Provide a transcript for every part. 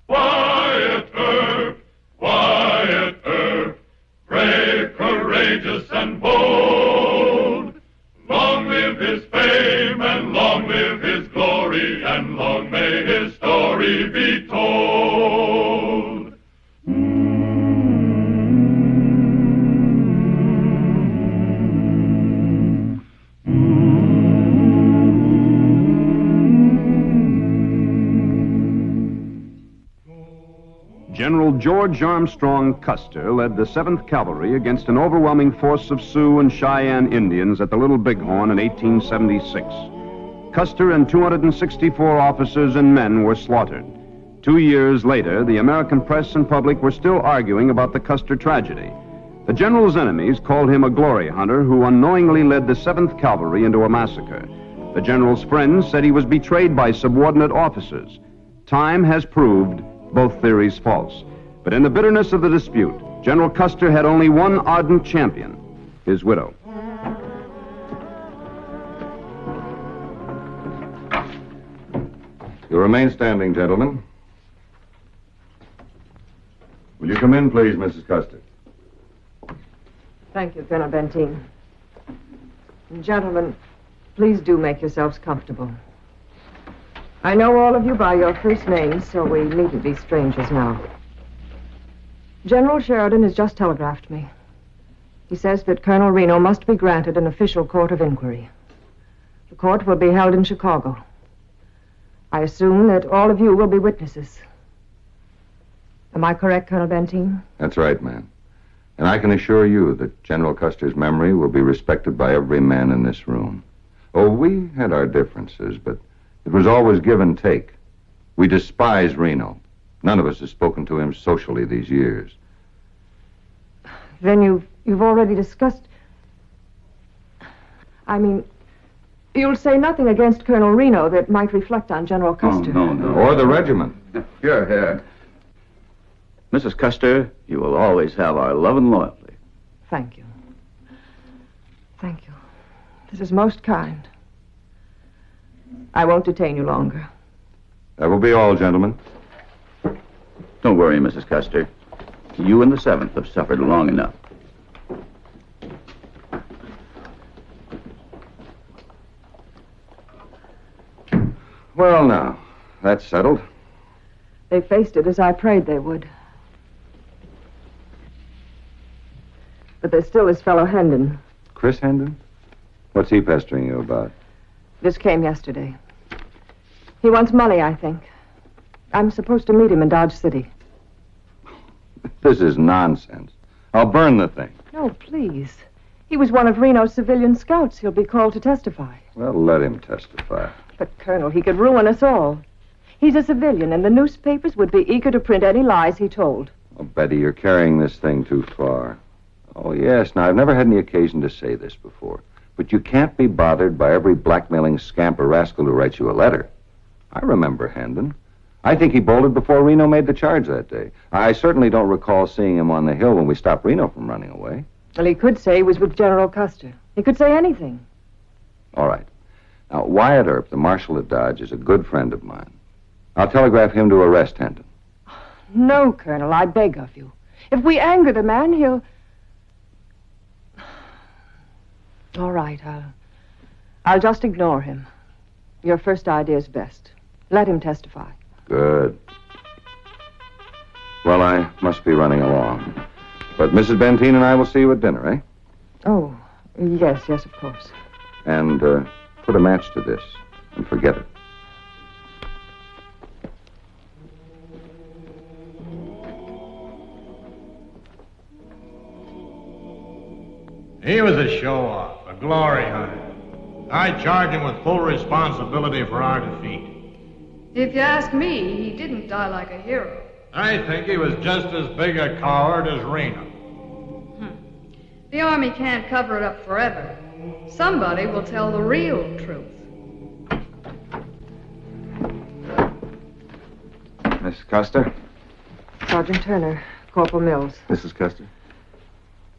Wyatt Earp, Wyatt Earp, brave, courageous, and bold. Long live his fame, and long live his glory, and long may his story be told. General George Armstrong Custer led the 7th Cavalry against an overwhelming force of Sioux and Cheyenne Indians at the Little Bighorn in 1876. Custer and 264 officers and men were slaughtered. 2 years later, the American press and public were still arguing about the Custer tragedy. The general's enemies called him a glory hunter who unknowingly led the 7th Cavalry into a massacre. The general's friends said he was betrayed by subordinate officers. Time has proved both theories false. But in the bitterness of the dispute, General Custer had only one ardent champion, his widow. You remain standing, gentlemen. Will you come in, please, Mrs. Custer? Thank you, Colonel Benteen. Gentlemen, please do make yourselves comfortable. I know all of you by your first names, so we needn't be strangers now. General Sheridan has just telegraphed me. He says that Colonel Reno must be granted an official court of inquiry. The court will be held in Chicago. I assume that all of you will be witnesses. Am I correct, Colonel Benteen? That's right, ma'am. And I can assure you that General Custer's memory will be respected by every man in this room. Oh, we had our differences, but it was always give and take. We despise Reno. None of us has spoken to him socially these years. Then you've already discussed... I mean, you'll say nothing against Colonel Reno that might reflect on General Custer. No. Or the regiment. Here. Mrs. Custer, you will always have our love and loyalty. Thank you. Thank you. This is most kind. I won't detain you longer. That will be all, gentlemen. Don't worry, Mrs. Custer. You and the 7th have suffered long enough. Well, now, that's settled. They faced it as I prayed they would. But there's still his fellow Hendon. Chris Hendon? What's he pestering you about? This came yesterday. He wants money, I think. I'm supposed to meet him in Dodge City. This is nonsense. I'll burn the thing. No, please. He was one of Reno's civilian scouts. He'll be called to testify. Well, let him testify. But, Colonel, he could ruin us all. He's a civilian, and the newspapers would be eager to print any lies he told. Oh, Betty, you're carrying this thing too far. Oh, yes. Now, I've never had any occasion to say this before, but you can't be bothered by every blackmailing scamp or rascal who writes you a letter. I remember Hendon. I think he bolted before Reno made the charge that day. I certainly don't recall seeing him on the hill when we stopped Reno from running away. Well, he could say he was with General Custer. He could say anything. All right. Now, Wyatt Earp, the marshal at Dodge, is a good friend of mine. I'll telegraph him to arrest Hendon. No, Colonel, I beg of you. If we anger the man, he'll... All right, I'll just ignore him. Your first idea is best. Let him testify. Good. Well, I must be running along. But Mrs. Benteen and I will see you at dinner, eh? Oh, yes, of course. And put a match to this and forget it. He was a show-off, a glory hunter. I charge him with full responsibility for our defeat. If you ask me, he didn't die like a hero. I think he was just as big a coward as Reno. The Army can't cover it up forever. Somebody will tell the real truth. Miss Custer? Sergeant Turner, Corporal Mills. Mrs. Custer?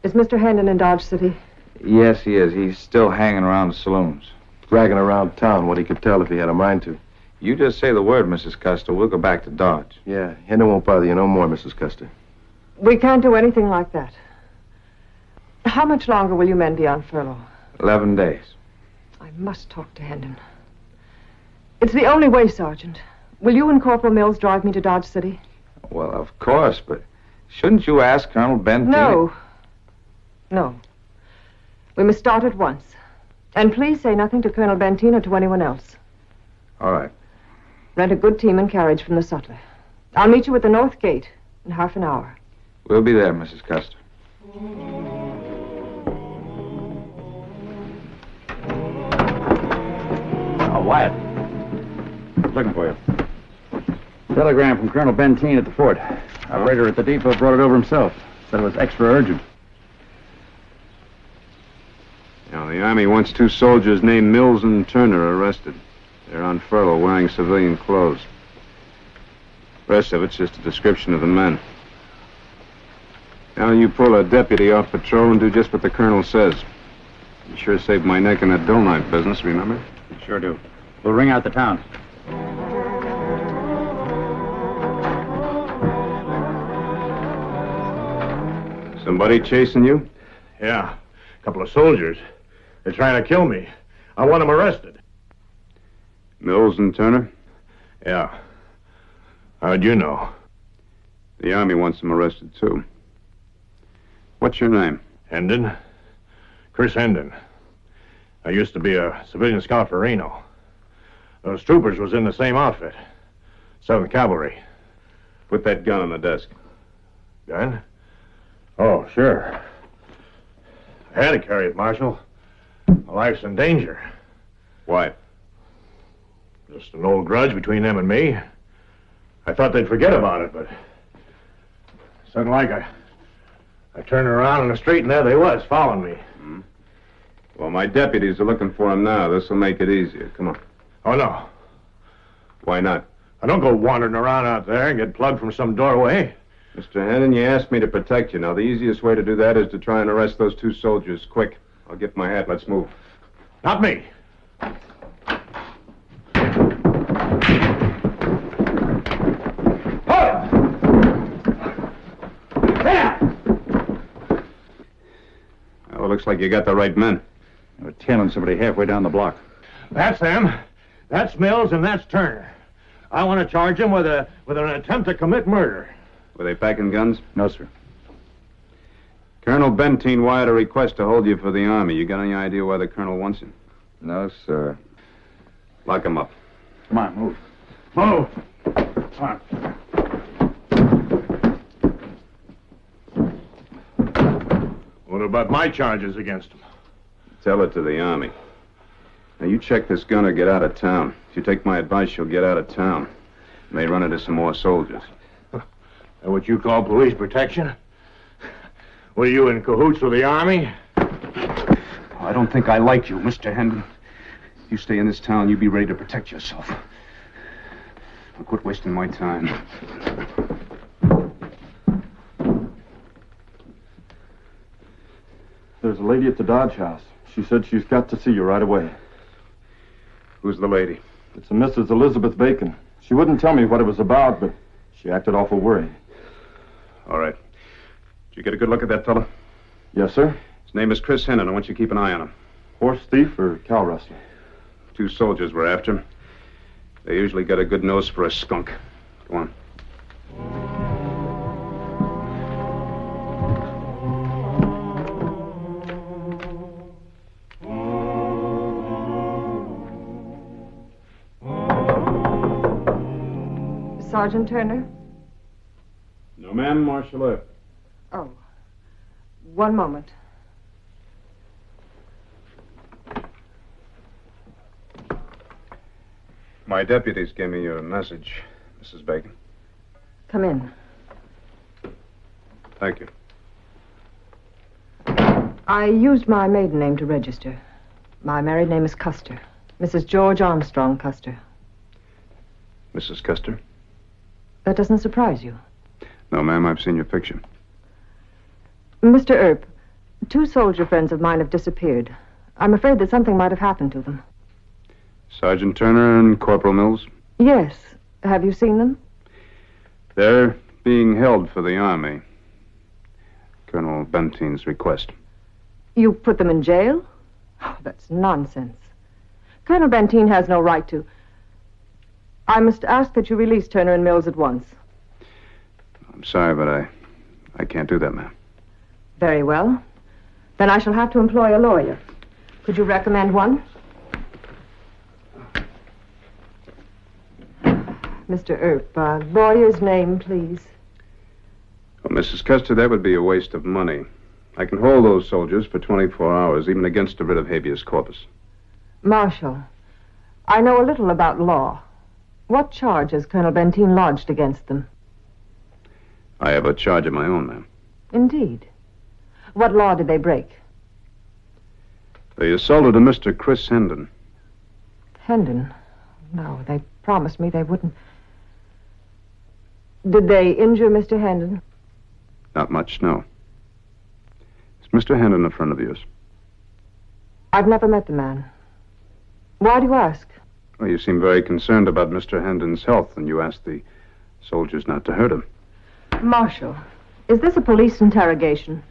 Is Mr. Hendon in Dodge City? Yes, he is. He's still hanging around the saloons. Dragging around town what he could tell if he had a mind to. You just say the word, Mrs. Custer. We'll go back to Dodge. Yeah, Hendon won't bother you no more, Mrs. Custer. We can't do anything like that. How much longer will you men be on furlough? 11 days. I must talk to Hendon. It's the only way, Sergeant. Will you and Corporal Mills drive me to Dodge City? Well, of course, but shouldn't you ask Colonel Benton? No. No. We must start at once. And please say nothing to Colonel Benteen or to anyone else. All right. Rent a good team and carriage from the sutler. I'll meet you at the North Gate in half an hour. We'll be there, Mrs. Custer. Wyatt. Looking for you. Telegram from Colonel Benteen at the fort. Operator at the depot brought it over himself. Said it was extra urgent. Now, the Army wants 2 soldiers named Mills and Turner arrested. They're on furlough wearing civilian clothes. Rest of it's just a description of the men. Now you pull a deputy off patrol and do just what the colonel says. You sure saved my neck in that bill knife business, remember? Sure do. We'll ring out the town. Somebody chasing you? Yeah, a couple of soldiers. They're trying to kill me. I want them arrested. Mills and Turner? Yeah. How'd you know? The Army wants them arrested, too. What's your name? Hendon. Chris Hendon. I used to be a civilian scout for Reno. Those troopers was in the same outfit. 7th Cavalry. Put that gun on the desk. Gun? Oh, sure. I had to carry it, Marshal. My life's in danger. Why? Just an old grudge between them and me. I thought they'd forget about it, but suddenly like I turned around in the street and there they was, following me. Hmm. Well, my deputies are looking for him now. This will make it easier. Come on. Oh, no. Why not? I don't go wandering around out there and get plugged from some doorway. Mr. Hendon, you asked me to protect you. Now, the easiest way to do that is to try and arrest those 2 soldiers. Quick. I'll get my hat. Let's move. Not me. Well, it looks like you got the right men. We're tailing somebody halfway down the block. That's them. That's Mills and that's Turner. I want to charge them with an attempt to commit murder. Were they packing guns? No, sir. Colonel Benteen wired a request to hold you for the Army. You got any idea why the colonel wants you? No, sir. Lock him up. Come on, move. Move! Come on. What about my charges against them? Tell it to the Army. Now, you check this gun or get out of town. If you take my advice, you'll get out of town. You may run into some more soldiers. And what you call police protection? Were you in cahoots with the Army? I don't think I like you, Mr. Hendon. You stay in this town, you be ready to protect yourself. Now, quit wasting my time. There's a lady at the Dodge House. She said she's got to see you right away. Who's the lady? It's a Mrs. Elizabeth Bacon. She wouldn't tell me what it was about, but she acted awful worried. All right. Did you get a good look at that fellow? Yes, sir. His name is Chris Hendon. I want you to keep an eye on him. Horse thief or cow rustler? 2 soldiers were after him. They usually got a good nose for a skunk. Go on. Sergeant Turner? No, ma'am, Marshal Earp. Oh. One moment. My deputies gave me your message, Mrs. Bacon. Come in. Thank you. I used my maiden name to register. My married name is Custer. Mrs. George Armstrong Custer. Mrs. Custer? That doesn't surprise you. No, ma'am, I've seen your picture. Mr. Earp, 2 soldier friends of mine have disappeared. I'm afraid that something might have happened to them. Sergeant Turner and Corporal Mills? Yes. Have you seen them? They're being held for the Army. Colonel Bentine's request. You put them in jail? Oh, that's nonsense. Colonel Bentine has no right to. I must ask that you release Turner and Mills at once. I'm sorry, but I can't do that, ma'am. Very well. Then I shall have to employ a lawyer. Could you recommend one? Mr. Earp, lawyer's name, please. Well, Mrs. Custer, that would be a waste of money. I can hold those soldiers for 24 hours, even against a writ of habeas corpus. Marshal, I know a little about law. What charge has Colonel Bentine lodged against them? I have a charge of my own, ma'am. Indeed. What law did they break? They assaulted a Mr. Chris Hendon. Hendon? No, they promised me they wouldn't. Did they injure Mr. Hendon? Not much, no. Is Mr. Hendon a friend of yours? I've never met the man. Why do you ask? Well, you seem very concerned about Mr. Hendon's health, and you asked the soldiers not to hurt him. Marshal, is this a police interrogation?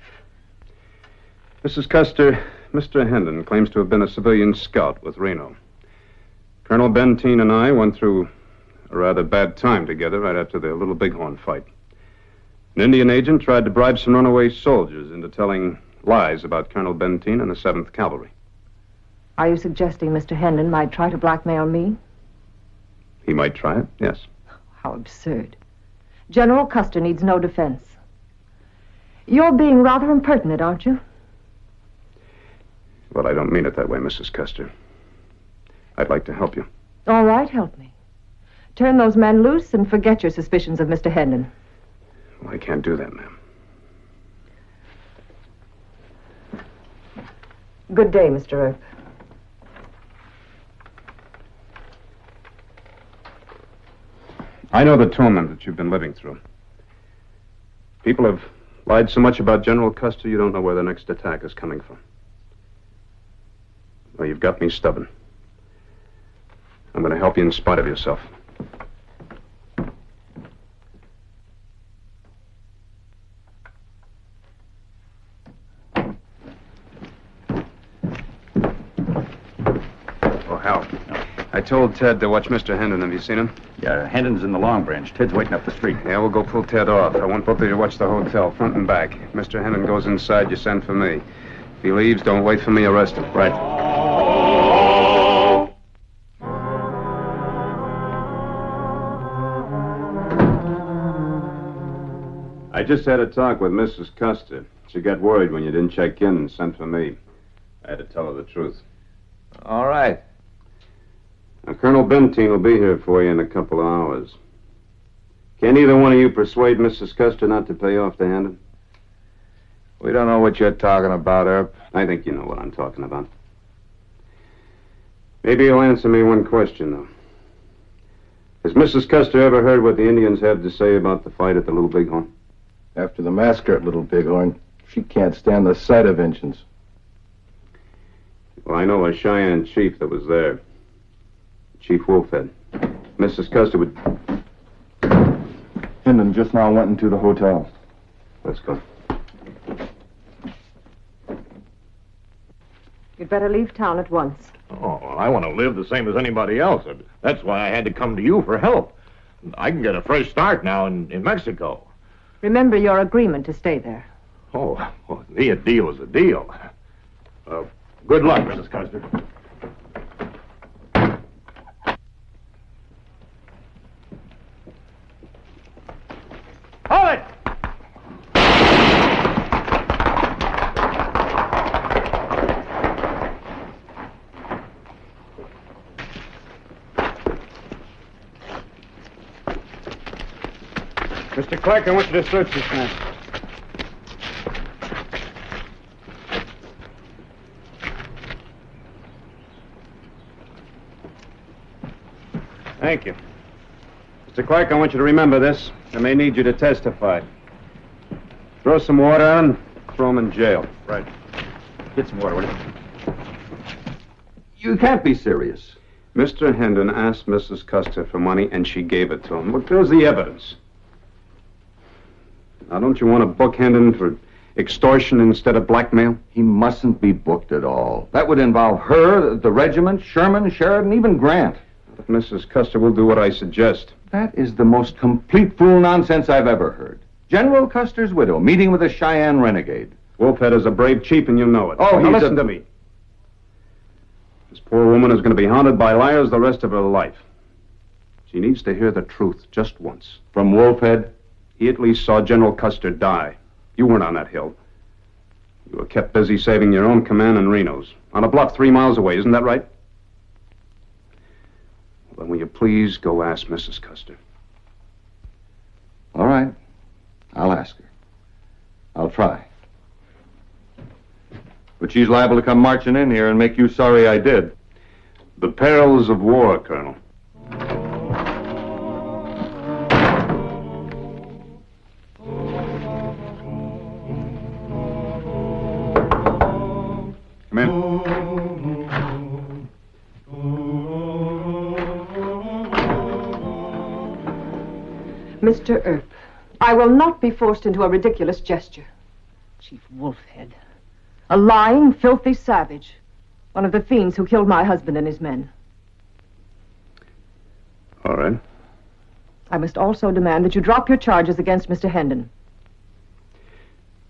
Mrs. Custer, Mr. Hendon claims to have been a civilian scout with Reno. Colonel Bentine and I went through a rather bad time together right after the Little Bighorn fight. An Indian agent tried to bribe some runaway soldiers into telling lies about Colonel Bentine and the 7th Cavalry. Are you suggesting Mr. Hendon might try to blackmail me? He might try it, yes. How absurd. General Custer needs no defense. You're being rather impertinent, aren't you? Well, I don't mean it that way, Mrs. Custer. I'd like to help you. All right, help me. Turn those men loose and forget your suspicions of Mr. Hendon. Well, I can't do that, ma'am. Good day, Mr. Earp. I know the torment that you've been living through. People have lied so much about General Custer, you don't know where the next attack is coming from. Well, you've got me stubborn. I'm going to help you in spite of yourself. Oh, Hal. I told Ted to watch Mr. Hendon. Have you seen him? Yeah, Hendon's in the Long Branch. Ted's waiting up the street. Yeah, we'll go pull Ted off. I want both of you to watch the hotel, front and back. If Mr. Hendon goes inside, you send for me. If he leaves, don't wait for me, arrest him. Right. I just had a talk with Mrs. Custer. She got worried when you didn't check in and sent for me. I had to tell her the truth. All right. Now, Colonel Bentine will be here for you in a couple of hours. Can either one of you persuade Mrs. Custer not to pay off to Hendon? We don't know what you're talking about, Earp. I think you know what I'm talking about. Maybe you'll answer me one question, though. Has Mrs. Custer ever heard what the Indians have to say about the fight at the Little Bighorn? After the massacre at Little Bighorn, she can't stand the sight of Injuns. Well, I know a Cheyenne chief that was there. Chief Wolfhead. Mrs. Custer would... Hendon just now went into the hotel. Let's go. You'd better leave town at once. Oh, well, I want to live the same as anybody else. That's why I had to come to you for help. I can get a fresh start now in Mexico. Remember your agreement to stay there. Oh, well, a deal is a deal. Good luck, Mrs. Custer. Hold it! Mr. Clark, I want you to search this man. Thank you. Mr. Clark, I want you to remember this. I may need you to testify. Throw some water on him, throw him in jail. Right. Get some water, will you? You can't be serious. Mr. Hendon asked Mrs. Custer for money, and she gave it to him. Look, there's the evidence. Now, don't you want to book Hendon for extortion instead of blackmail? He mustn't be booked at all. That would involve her, the regiment, Sherman, Sheridan, even Grant. If Mrs. Custer will do what I suggest. That is the most complete fool nonsense I've ever heard. General Custer's widow meeting with a Cheyenne renegade. Wolfhead is a brave chief, and you know it. Oh, now he's listen to me. This poor woman is going to be haunted by liars the rest of her life. She needs to hear the truth just once. From Wolfhead? He at least saw General Custer die. You weren't on that hill. You were kept busy saving your own command in Reno's. On a bluff 3 miles away, isn't that right? Well, then will you please go ask Mrs. Custer? All right. I'll ask her. I'll try. But she's liable to come marching in here and make you sorry I did. The perils of war, Colonel. Come in. Mr. Earp, I will not be forced into a ridiculous gesture. Chief Wolfhead. A lying, filthy savage. One of the fiends who killed my husband and his men. All right. I must also demand that you drop your charges against Mr. Hendon.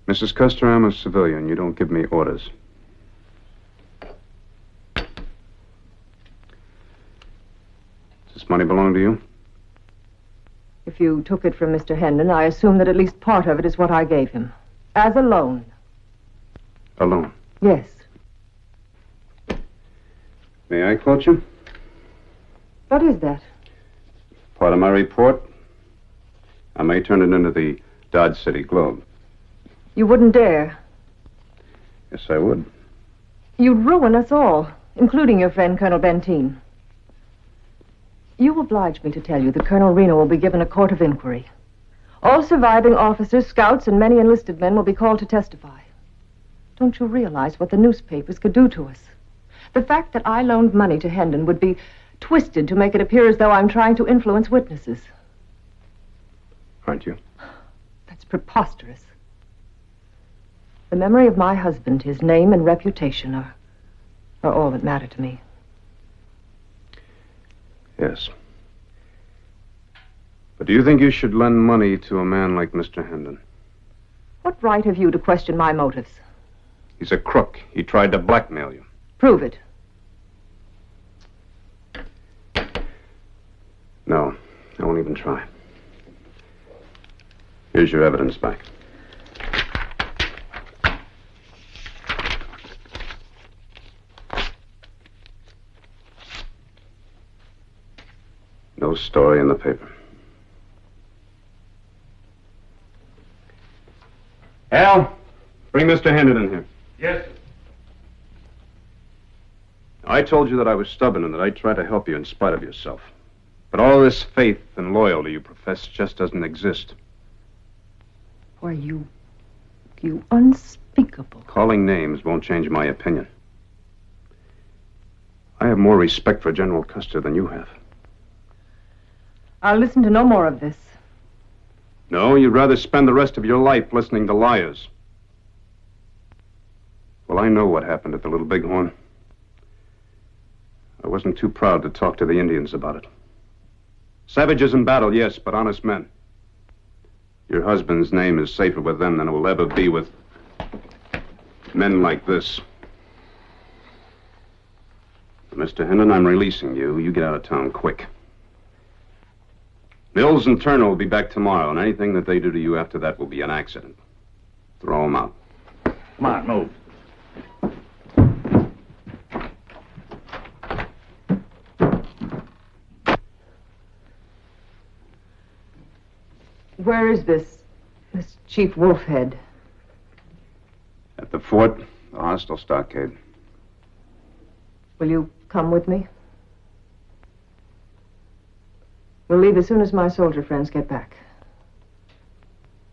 Mrs. Custer, I'm a civilian. You don't give me orders. Does this money belong to you? If you took it from Mr. Hendon, I assume that at least part of it is what I gave him. As a loan. A loan? Yes. May I quote you? What is that? Part of my report. I may turn it into the Dodge City Globe. You wouldn't dare. Yes, I would. You'd ruin us all, including your friend Colonel Benteen. You oblige me to tell you that Colonel Reno will be given a court of inquiry. All surviving officers, scouts, and many enlisted men will be called to testify. Don't you realize what the newspapers could do to us? The fact that I loaned money to Hendon would be twisted to make it appear as though I'm trying to influence witnesses. Aren't you? That's preposterous. The memory of my husband, his name and reputation are all that matter to me. Yes. But do you think you should lend money to a man like Mr. Hendon? What right have you to question my motives? He's a crook. He tried to blackmail you. Prove it. No, I won't even try. Here's your evidence back. No story in the paper. Al, bring Mr. Hendon in here. Yes, sir. I told you that I was stubborn and that I'd try to help you in spite of yourself. But all this faith and loyalty you profess just doesn't exist. Why, you unspeakable. Calling names won't change my opinion. I have more respect for General Custer than you have. I'll listen to no more of this. No, you'd rather spend the rest of your life listening to liars. Well, I know what happened at the Little Bighorn. I wasn't too proud to talk to the Indians about it. Savages in battle, yes, but honest men. Your husband's name is safer with them than it will ever be with men like this. Mr. Hendon, I'm releasing you. You get out of town quick. Mills and Turner will be back tomorrow, and anything that they do to you after that will be an accident. Throw them out. Come on, move. Where is this Chief Wolfhead? At the fort, the hostile stockade. Will you come with me? We'll leave as soon as my soldier friends get back.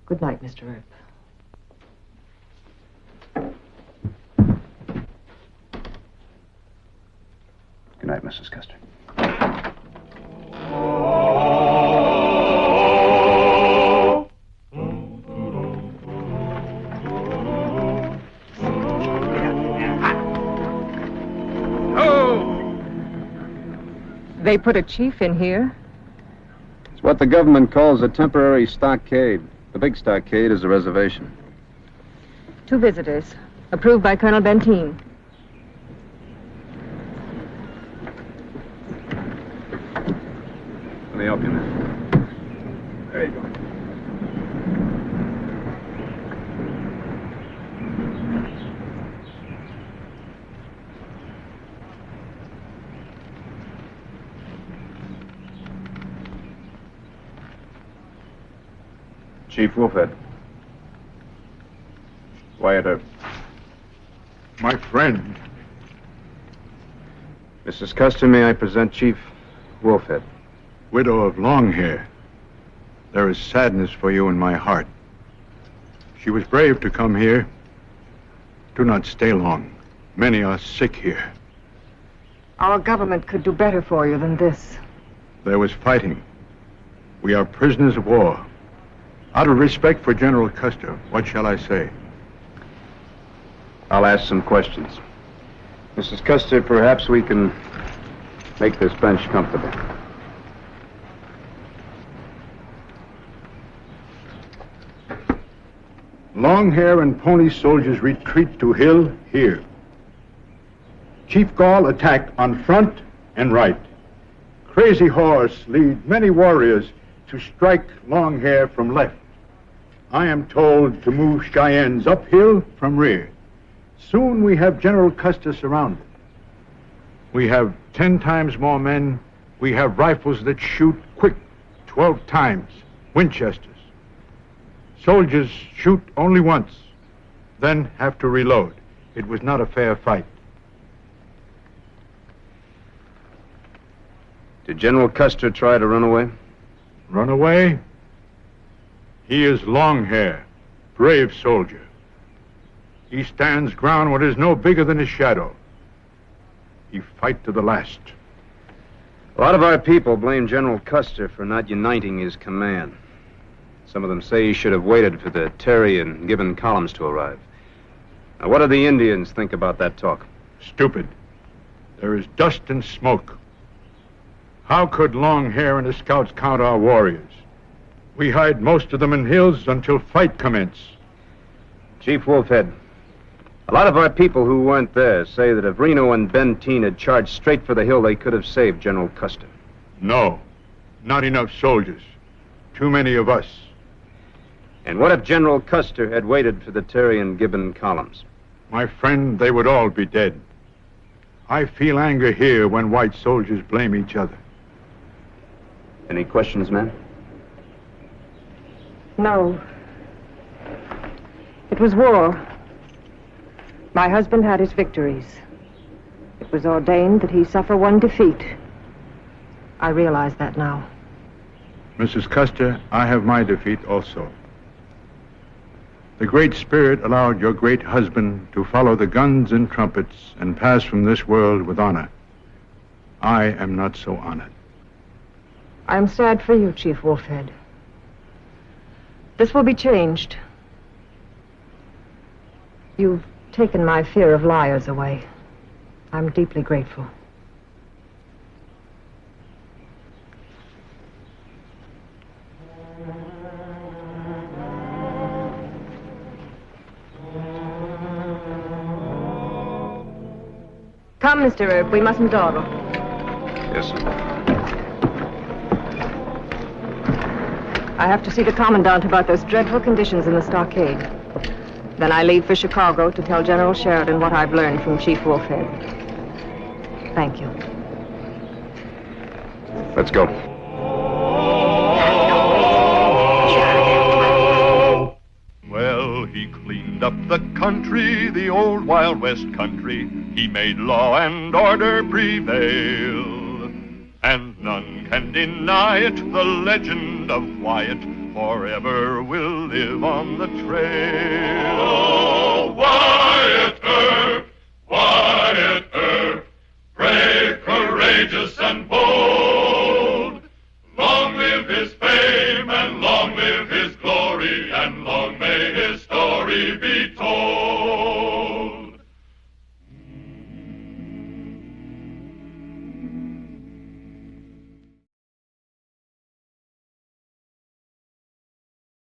Good night, Mr. Earp. Mrs. Custer. They put a chief in here? It's what the government calls a temporary stockade. The big stockade is a reservation. 2 visitors. Approved by Colonel Benteen. Let me help you, man. There you go. Chief Wolfhead. Wyatt Earp. My friend. Mrs. Custer, may I present Chief Wolfhead? Widow of Longhair. There is sadness for you in my heart. She was brave to come here. Do not stay long. Many are sick here. Our government could do better for you than this. There was fighting. We are prisoners of war. Out of respect for General Custer, what shall I say? I'll ask some questions. Mrs. Custer, perhaps we can make this bench comfortable. Longhair and Pony soldiers retreat to hill here. Chief Gall attacked on front and right. Crazy Horse lead many warriors to strike Longhair from left. I am told to move Cheyennes uphill from rear. Soon we have General Custer surrounded. We have 10 times more men. We have rifles that shoot quick, 12 times, Winchesters. Soldiers shoot only once, then have to reload. It was not a fair fight. Did General Custer try to run away? Run away? He is Longhair, brave soldier. He stands ground what is no bigger than his shadow. He fight to the last. A lot of our people blame General Custer for not uniting his command. Some of them say he should have waited for the Terry and Gibbon columns to arrive. Now, what do the Indians think about that talk? Stupid. There is dust and smoke. How could Longhair and his scouts count our warriors? We hide most of them in hills until fight commence. Chief Wolfhead, a lot of our people who weren't there say that if Reno and Benteen had charged straight for the hill, they could have saved General Custer. No, not enough soldiers. Too many of us. And what if General Custer had waited for the Terry and Gibbon columns? My friend, they would all be dead. I feel anger here when white soldiers blame each other. Any questions, ma'am? No. It was war. My husband had his victories. It was ordained that he suffer one defeat. I realize that now. Mrs. Custer, I have my defeat also. The Great Spirit allowed your great husband to follow the guns and trumpets and pass from this world with honor. I am not so honored. I'm sad for you, Chief Wolfhead. This will be changed. You've taken my fear of liars away. I'm deeply grateful. Come, Mr. Earp, we mustn't dawdle. Yes, sir. I have to see the Commandant about those dreadful conditions in the stockade. Then I leave for Chicago to tell General Sheridan what I've learned from Chief Wolfhead. Thank you. Let's go. Well, he cleaned up the country, the old Wild West country. He made law and order prevail. And none can deny it, the legend of Wyatt forever will live on the trail. Oh, Wyatt!